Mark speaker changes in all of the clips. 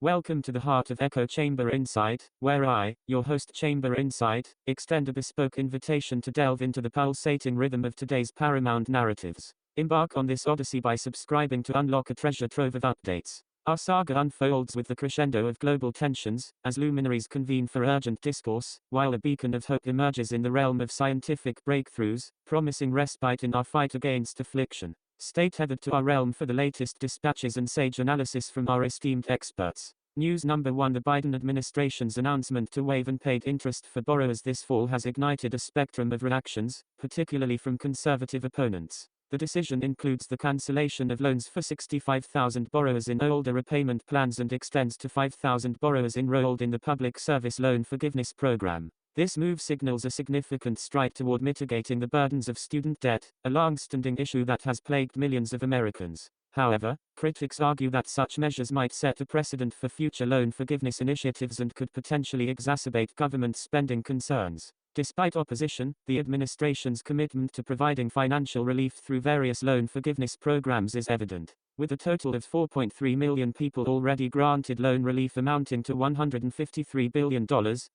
Speaker 1: Welcome to the heart of Echo Chamber Insight, where I, your host Chamber Insight, extend a bespoke invitation to delve into the pulsating rhythm of today's paramount narratives. Embark on this odyssey by subscribing to unlock a treasure trove of updates. Our saga unfolds with the crescendo of global tensions, as luminaries convene for urgent discourse, while a beacon of hope emerges in the realm of scientific breakthroughs, promising respite in our fight against affliction. Stay tethered to our realm for the latest dispatches and sage analysis from our esteemed experts. News number 1: The Biden administration's announcement to waive unpaid interest for borrowers this fall has ignited a spectrum of reactions, particularly from conservative opponents. The decision includes the cancellation of loans for 65,000 borrowers in older repayment plans and extends to 5,000 borrowers enrolled in the Public Service Loan Forgiveness Program. This move signals a significant stride toward mitigating the burdens of student debt, a long-standing issue that has plagued millions of Americans. However, critics argue that such measures might set a precedent for future loan forgiveness initiatives and could potentially exacerbate government spending concerns. Despite opposition, the administration's commitment to providing financial relief through various loan forgiveness programs is evident. With a total of 4.3 million people already granted loan relief amounting to $153 billion,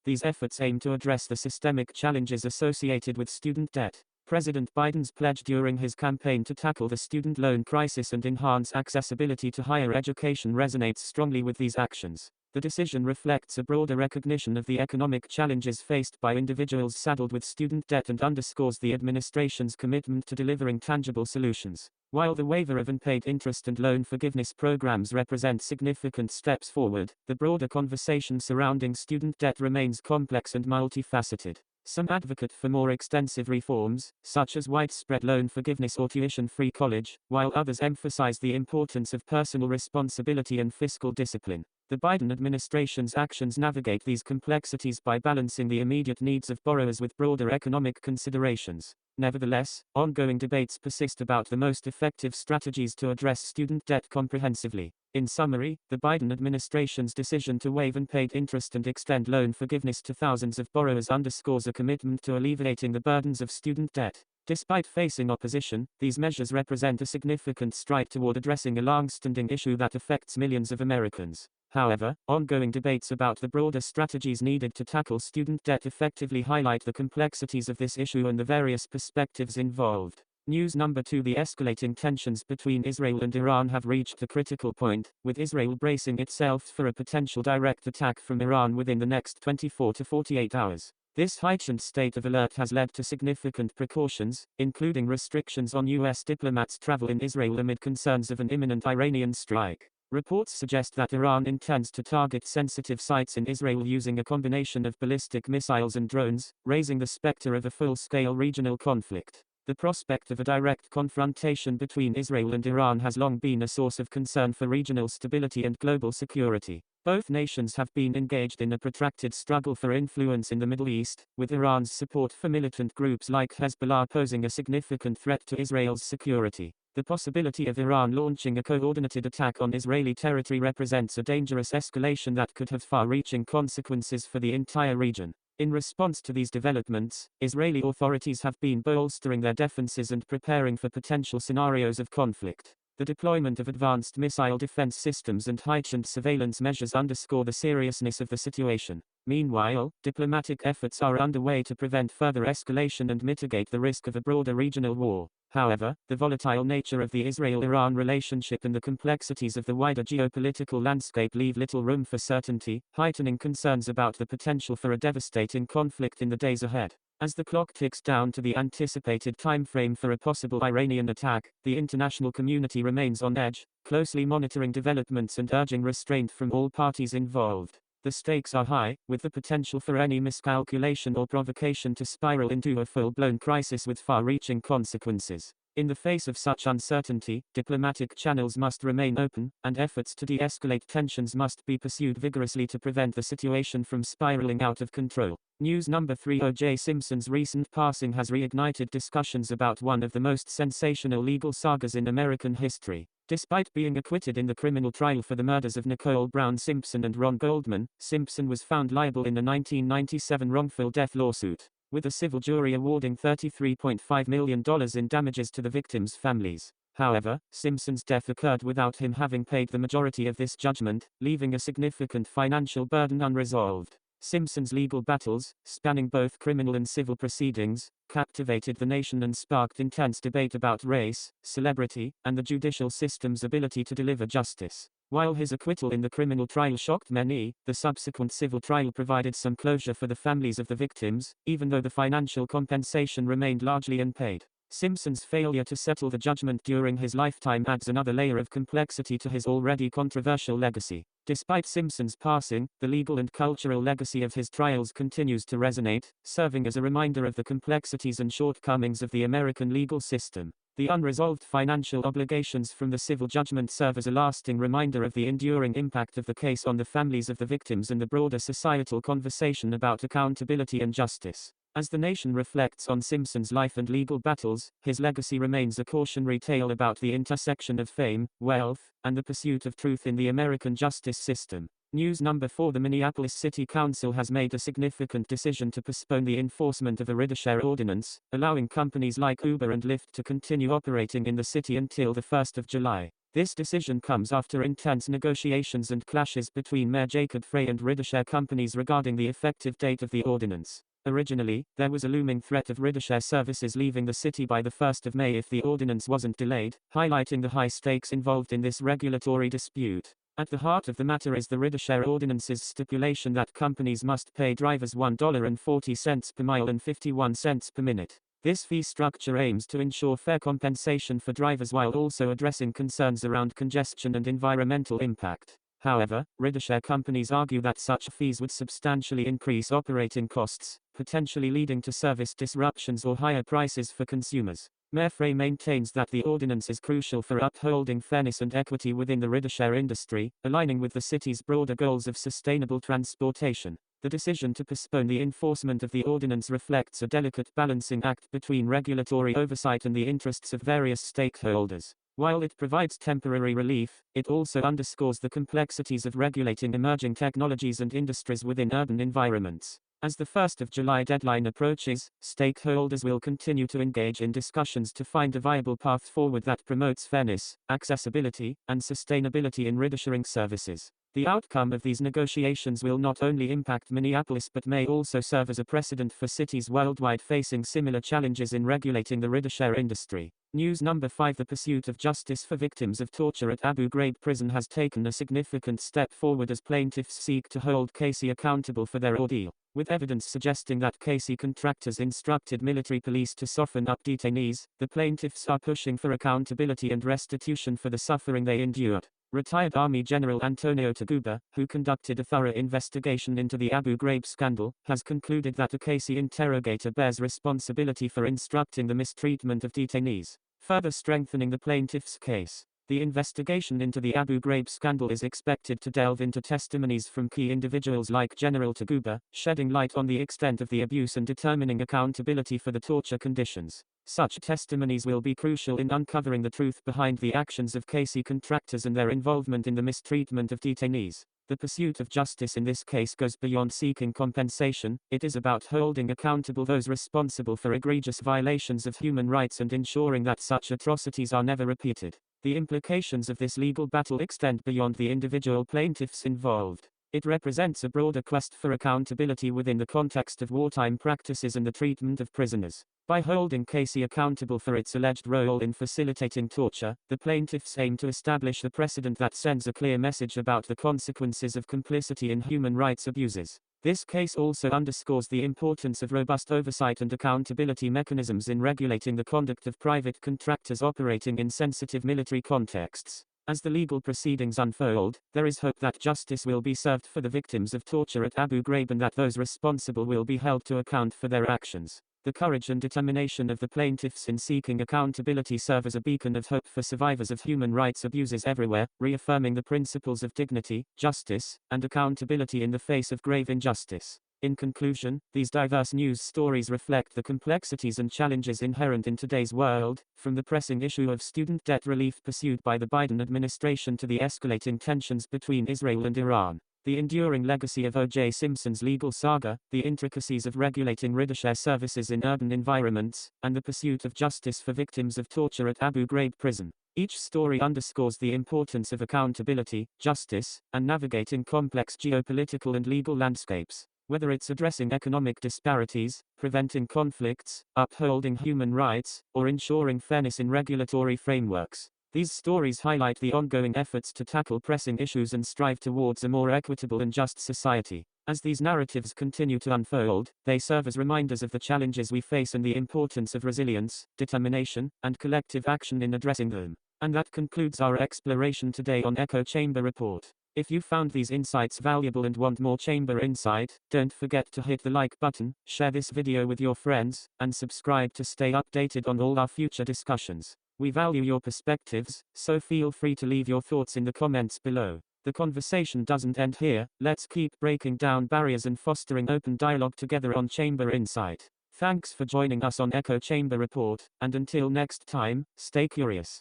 Speaker 1: these efforts aim to address the systemic challenges associated with student debt. President Biden's pledge during his campaign to tackle the student loan crisis and enhance accessibility to higher education resonates strongly with these actions. The decision reflects a broader recognition of the economic challenges faced by individuals saddled with student debt and underscores the administration's commitment to delivering tangible solutions. While the waiver of unpaid interest and loan forgiveness programs represent significant steps forward, the broader conversation surrounding student debt remains complex and multifaceted. Some advocate for more extensive reforms, such as widespread loan forgiveness or tuition-free college, while others emphasize the importance of personal responsibility and fiscal discipline. The Biden administration's actions navigate these complexities by balancing the immediate needs of borrowers with broader economic considerations. Nevertheless, ongoing debates persist about the most effective strategies to address student debt comprehensively. In summary, the Biden administration's decision to waive unpaid interest and extend loan forgiveness to thousands of borrowers underscores a commitment to alleviating the burdens of student debt. Despite facing opposition, these measures represent a significant stride toward addressing a long-standing issue that affects millions of Americans. However, ongoing debates about the broader strategies needed to tackle student debt effectively highlight the complexities of this issue and the various perspectives involved. News number 2: The escalating tensions between Israel and Iran have reached a critical point, with Israel bracing itself for a potential direct attack from Iran within the next 24 to 48 hours. This heightened state of alert has led to significant precautions, including restrictions on U.S. diplomats' travel in Israel amid concerns of an imminent Iranian strike. Reports suggest that Iran intends to target sensitive sites in Israel using a combination of ballistic missiles and drones, raising the specter of a full-scale regional conflict. The prospect of a direct confrontation between Israel and Iran has long been a source of concern for regional stability and global security. Both nations have been engaged in a protracted struggle for influence in the Middle East, with Iran's support for militant groups like Hezbollah posing a significant threat to Israel's security. The possibility of Iran launching a coordinated attack on Israeli territory represents a dangerous escalation that could have far-reaching consequences for the entire region. In response to these developments, Israeli authorities have been bolstering their defenses and preparing for potential scenarios of conflict. The deployment of advanced missile defense systems and heightened surveillance measures underscore the seriousness of the situation. Meanwhile, diplomatic efforts are underway to prevent further escalation and mitigate the risk of a broader regional war. However, the volatile nature of the Israel-Iran relationship and the complexities of the wider geopolitical landscape leave little room for certainty, heightening concerns about the potential for a devastating conflict in the days ahead. As the clock ticks down to the anticipated timeframe for a possible Iranian attack, the international community remains on edge, closely monitoring developments and urging restraint from all parties involved. The stakes are high, with the potential for any miscalculation or provocation to spiral into a full-blown crisis with far-reaching consequences. In the face of such uncertainty, diplomatic channels must remain open, and efforts to de-escalate tensions must be pursued vigorously to prevent the situation from spiraling out of control. News number 3: O.J. Simpson's recent passing has reignited discussions about one of the most sensational legal sagas in American history. Despite being acquitted in the criminal trial for the murders of Nicole Brown Simpson and Ron Goldman, Simpson was found liable in the 1997 wrongful death lawsuit, with a civil jury awarding $33.5 million in damages to the victims' families. However, Simpson's death occurred without him having paid the majority of this judgment, leaving a significant financial burden unresolved. Simpson's legal battles, spanning both criminal and civil proceedings, captivated the nation and sparked intense debate about race, celebrity, and the judicial system's ability to deliver justice. While his acquittal in the criminal trial shocked many, the subsequent civil trial provided some closure for the families of the victims, even though the financial compensation remained largely unpaid. Simpson's failure to settle the judgment during his lifetime adds another layer of complexity to his already controversial legacy. Despite Simpson's passing, the legal and cultural legacy of his trials continues to resonate, serving as a reminder of the complexities and shortcomings of the American legal system. The unresolved financial obligations from the civil judgment serve as a lasting reminder of the enduring impact of the case on the families of the victims and the broader societal conversation about accountability and justice. As the nation reflects on Simpson's life and legal battles, his legacy remains a cautionary tale about the intersection of fame, wealth, and the pursuit of truth in the American justice system. News number 4. The Minneapolis City Council has made a significant decision to postpone the enforcement of a rideshare ordinance, allowing companies like Uber and Lyft to continue operating in the city until the 1st of July. This decision comes after intense negotiations and clashes between Mayor Jacob Frey and rideshare companies regarding the effective date of the ordinance. Originally, there was a looming threat of rideshare services leaving the city by the 1st of May if the ordinance wasn't delayed, highlighting the high stakes involved in this regulatory dispute. At the heart of the matter is the rideshare ordinance's stipulation that companies must pay drivers $1.40 per mile and 51 cents per minute. This fee structure aims to ensure fair compensation for drivers while also addressing concerns around congestion and environmental impact. However, rideshare companies argue that such fees would substantially increase operating costs, potentially leading to service disruptions or higher prices for consumers. Mayor Frey maintains that the ordinance is crucial for upholding fairness and equity within the rideshare industry, aligning with the city's broader goals of sustainable transportation. The decision to postpone the enforcement of the ordinance reflects a delicate balancing act between regulatory oversight and the interests of various stakeholders. While it provides temporary relief, it also underscores the complexities of regulating emerging technologies and industries within urban environments. As the 1st of July deadline approaches, stakeholders will continue to engage in discussions to find a viable path forward that promotes fairness, accessibility, and sustainability in ridesharing services. The outcome of these negotiations will not only impact Minneapolis but may also serve as a precedent for cities worldwide facing similar challenges in regulating the rideshare industry. News number 5. The pursuit of justice for victims of torture at Abu Ghraib prison has taken a significant step forward as plaintiffs seek to hold Casey accountable for their ordeal. With evidence suggesting that Casey contractors instructed military police to soften up detainees, the plaintiffs are pushing for accountability and restitution for the suffering they endured. Retired Army General Antonio Taguba, who conducted a thorough investigation into the Abu Ghraib scandal, has concluded that a Casey interrogator bears responsibility for instructing the mistreatment of detainees, further strengthening the plaintiff's case. The investigation into the Abu Ghraib scandal is expected to delve into testimonies from key individuals like General Taguba, shedding light on the extent of the abuse and determining accountability for the torture conditions. Such testimonies will be crucial in uncovering the truth behind the actions of Casey contractors and their involvement in the mistreatment of detainees. The pursuit of justice in this case goes beyond seeking compensation. It is about holding accountable those responsible for egregious violations of human rights and ensuring that such atrocities are never repeated. The implications of this legal battle extend beyond the individual plaintiffs involved. It represents a broader quest for accountability within the context of wartime practices and the treatment of prisoners. By holding Casey accountable for its alleged role in facilitating torture, the plaintiffs aim to establish a precedent that sends a clear message about the consequences of complicity in human rights abuses. This case also underscores the importance of robust oversight and accountability mechanisms in regulating the conduct of private contractors operating in sensitive military contexts. As the legal proceedings unfold, there is hope that justice will be served for the victims of torture at Abu Ghraib and that those responsible will be held to account for their actions. The courage and determination of the plaintiffs in seeking accountability serve as a beacon of hope for survivors of human rights abuses everywhere, reaffirming the principles of dignity, justice, and accountability in the face of grave injustice. In conclusion, these diverse news stories reflect the complexities and challenges inherent in today's world, from the pressing issue of student debt relief pursued by the Biden administration to the escalating tensions between Israel and Iran. The enduring legacy of O.J. Simpson's legal saga, the intricacies of regulating rideshare services in urban environments, and the pursuit of justice for victims of torture at Abu Ghraib prison. Each story underscores the importance of accountability, justice, and navigating complex geopolitical and legal landscapes. Whether it's addressing economic disparities, preventing conflicts, upholding human rights, or ensuring fairness in regulatory frameworks. These stories highlight the ongoing efforts to tackle pressing issues and strive towards a more equitable and just society. As these narratives continue to unfold, they serve as reminders of the challenges we face and the importance of resilience, determination, and collective action in addressing them. And that concludes our exploration today on Echo Chamber Report. If you found these insights valuable and want more Chamber Insight, don't forget to hit the like button, share this video with your friends, and subscribe to stay updated on all our future discussions. We value your perspectives, so feel free to leave your thoughts in the comments below. The conversation doesn't end here, let's keep breaking down barriers and fostering open dialogue together on Chamber Insight. Thanks for joining us on Echo Chamber Report, and until next time, stay curious.